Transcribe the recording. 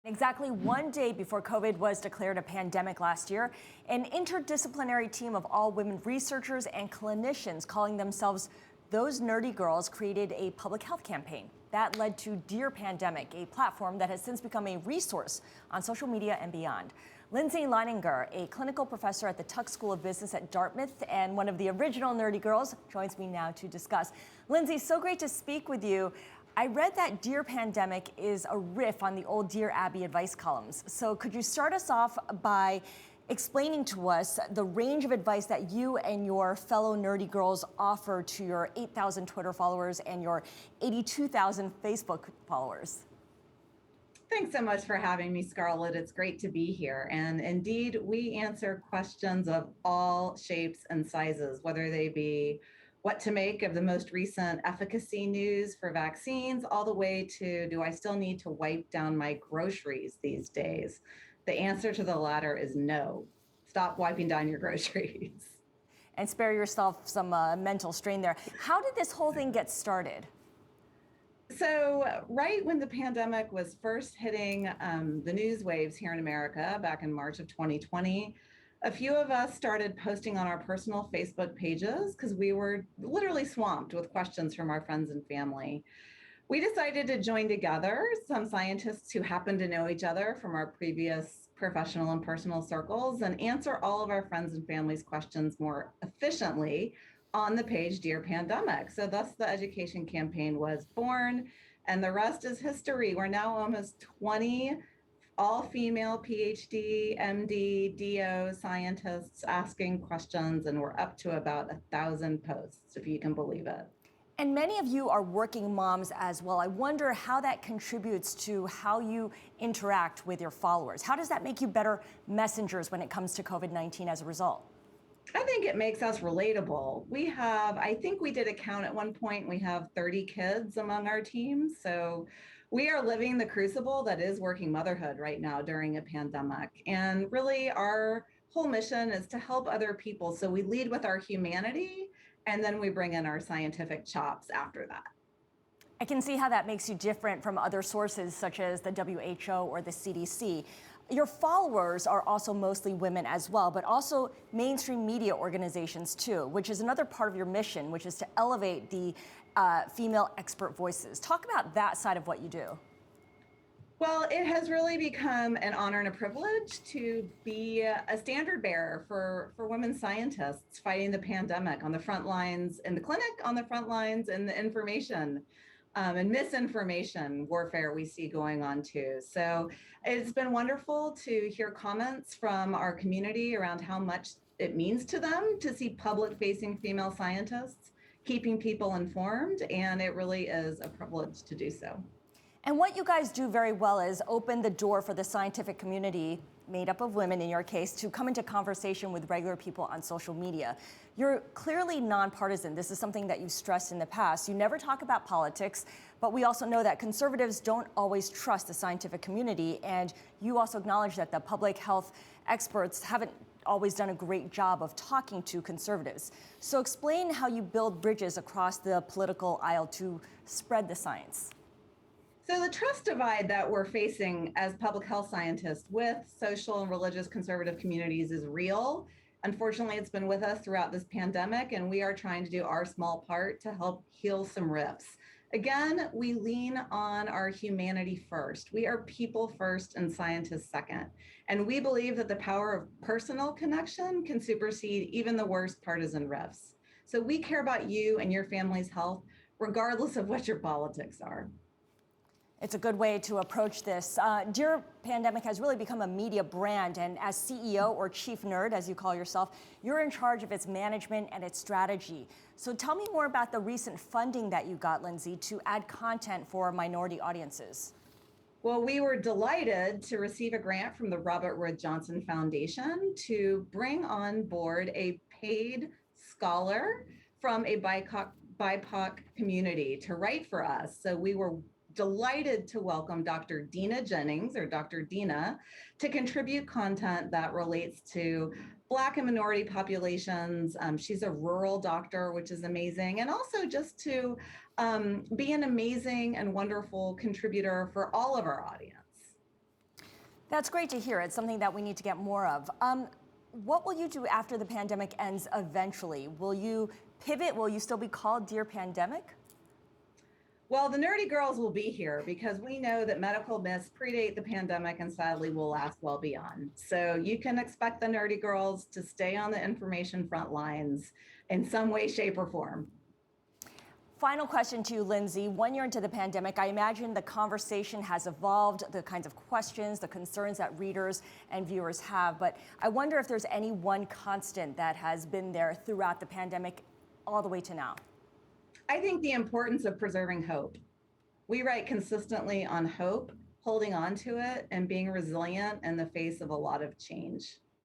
Exactly one day before COVID was declared a pandemic last year, an interdisciplinary team of all women researchers and clinicians calling themselves Those Nerdy Girls created a public health campaign. That led to Dear Pandemic, a platform that has since become a resource on social media and beyond. Lindsey Leininger, a clinical professor at the Tuck School of Business at Dartmouth and one of the original Nerdy Girls, joins me now to discuss. Lindsey, so great to speak with you. I read that Dear Pandemic is a riff on the old Dear Abby advice columns. So could you start us off by explaining to us the range of advice that you and your fellow nerdy girls offer to your 8,000 Twitter followers and your 82,000 Facebook followers? Thanks so much for having me, Scarlet. It's great to be here. And indeed, we answer questions of all shapes and sizes, whether they be what to make of the most recent efficacy news for vaccines, all the way to, do I still need to wipe down my groceries these days? The answer to the latter is no. Stop wiping down your groceries. And spare yourself some mental strain there. How did this whole thing get started? So right when the pandemic was first hitting the news waves here in America back in March of 2020, a few of us started posting on our personal Facebook pages because we were literally swamped with questions from our friends and family. We decided to join together some scientists who happen to know each other from our previous professional and personal circles and answer all of our friends and family's questions more efficiently on the page Dear Pandemic. So thus the education campaign was born, and the rest is history. We're now almost 20 all-female PhD, MD, DO scientists asking questions, and we're up to about 1,000 posts, if you can believe it. And many of you are working moms as well. I wonder how that contributes to how you interact with your followers. How does that make you better messengers when it comes to COVID-19 as a result? I think it makes us relatable. I think we did a count at one point, we have 30 kids among our team. So we are living the crucible that is working motherhood right now during a pandemic. And really our whole mission is to help other people. So we lead with our humanity, and then we bring in our scientific chops after that. I can see how that makes you different from other sources such as the WHO or the CDC. Your followers are also mostly women as well, but also mainstream media organizations too, which is another part of your mission, which is to elevate the female expert voices. Talk about that side of what you do. Well, it has really become an honor and a privilege to be a standard bearer for women scientists fighting the pandemic on the front lines in the clinic, on the front lines in the information and misinformation warfare we see going on too. So it's been wonderful to hear comments from our community around how much it means to them to see public-facing female scientists keeping people informed, and it really is a privilege to do so. And what you guys do very well is open the door for the scientific community, made up of women in your case, to come into conversation with regular people on social media. You're clearly nonpartisan. This is something that you've stressed in the past. You never talk about politics, but we also know that conservatives don't always trust the scientific community, and you also acknowledge that the public health experts haven't always done a great job of talking to conservatives. So explain how you build bridges across the political aisle to spread the science. So the trust divide that we're facing as public health scientists with social and religious conservative communities is real. Unfortunately, it's been with us throughout this pandemic, and we are trying to do our small part to help heal some rifts. Again, we lean on our humanity first. We are people first and scientists second. And we believe that the power of personal connection can supersede even the worst partisan rifts. So we care about you and your family's health, regardless of what your politics are. It's a good way to approach this. Dear Pandemic has really become a media brand, and as CEO or chief nerd, as you call yourself, you're in charge of its management and its strategy. So tell me more about the recent funding that you got, Lindsey, to add content for minority audiences. Well, we were delighted to receive a grant from the Robert Wood Johnson Foundation to bring on board a paid scholar from a BIPOC community to write for us. So we were delighted to welcome Dr. Dina Jennings, or Dr. Dina, to contribute content that relates to Black and minority populations. She's a rural doctor, which is amazing, and also just to be an amazing and wonderful contributor for all of our audience. That's great to hear. It's something that we need to get more of. What will you do after the pandemic ends eventually? Will you pivot? Will you still be called Dear Pandemic? Well, the nerdy girls will be here because we know that medical myths predate the pandemic and sadly will last well beyond. So you can expect the nerdy girls to stay on the information front lines in some way, shape, or form. Final question to you, Lindsey. 1 year into the pandemic, I imagine the conversation has evolved, the kinds of questions, the concerns that readers and viewers have. But I wonder if there's any one constant that has been there throughout the pandemic all the way to now. I think the importance of preserving hope. We write consistently on hope, holding on to it, and being resilient in the face of a lot of change.